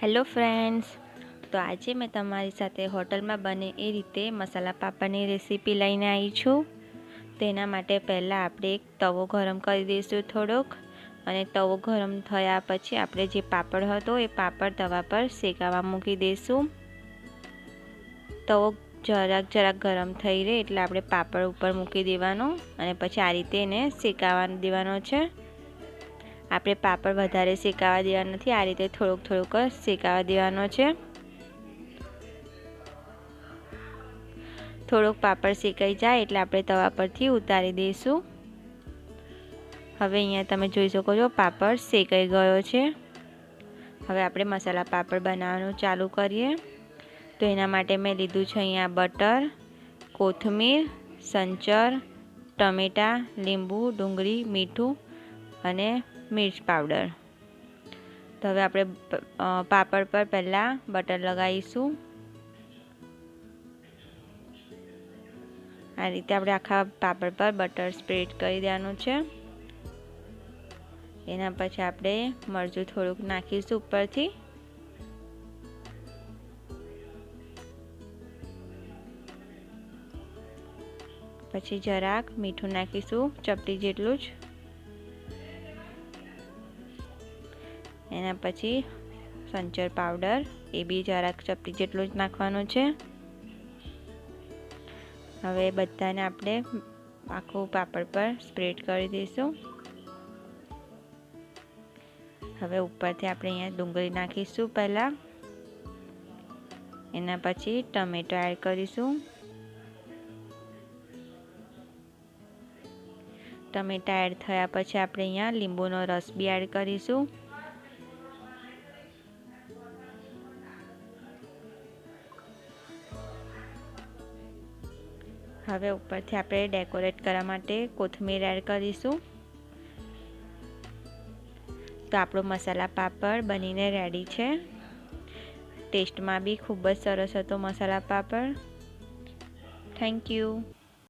Hello friends, તો આજે મેં તમારી સાથે હોટલમાં બને એ રીતે મસાલા પાપડની રેસીપી લઈને આવી છું। તેના માટે પહેલાં આપણે એક તવો ગરમ કરી દઈશું થોડોક, અને તવો ગરમ થયા પછી આપણે જે પાપડ હતો એ પાપડ તવા પર શેકાવા મૂકી દઈશું। તવો જરાક ગરમ થઈ રહે એટલે આપણે પાપડ ઉપર મૂકી દેવાનો અને પછી આ રીતે એને શેકાવા દેવાનો છે। આપણે પાપડ વધારે શેકાવા દેવા નથી, આ રીતે થોડુંક શેકાવા દેવાનો છે। થોડોક પાપડ શેકાઈ જાય એટલે આપણે તવા પરથી ઉતારી દઈશું। હવે અહીંયા તમે જોઈ શકો છો પાપડ શેકાઈ ગયો છે। હવે આપણે મસાલા પાપડ બનાવવાનું ચાલુ કરીએ। તો એના માટે મેં લીધું છે અહીંયા બટર, કોથમીર, સંચર, ટમેટા, લીંબુ, ડુંગળી, મીઠું અને મિર્ચ પાવડર। તો હવે આપણે પાપડ પર પહેલાં બટર લગાવીશું। આ રીતે આપણે આખા પાપડ પર બટર સ્પ્રેડ કરી દેવાનું છે। એના પછી આપણે મરચું થોડુંક નાખીશું ઉપરથી। પછી જરાક મીઠું નાખીશું, ચપટી જેટલું જ। એના પછી સંચર પાવડર, એ બી જરાક ચપટી જેટલું જ નાખવાનું છે। હવે બધાને આપણે આખું પાપડ પર સ્પ્રેડ કરી દઈશું। હવે ઉપરથી આપણે અહીંયા ડુંગળી નાખીશું પહેલાં, એના પછી ટમેટો એડ કરીશું। ટમેટા એડ થયા પછી આપણે અહીંયા લીંબુનો રસ બી એડ કરીશું। હવે ઉપરથી આપણે ડેકોરેટ કરવા માટે કોથમીર એડ કરીશું। તો આપણો મસાલા પાપડ બનીને રેડી છે। ટેસ્ટમાં બી ખૂબ જ સરસ હતો મસાલા પાપડ। Thank you.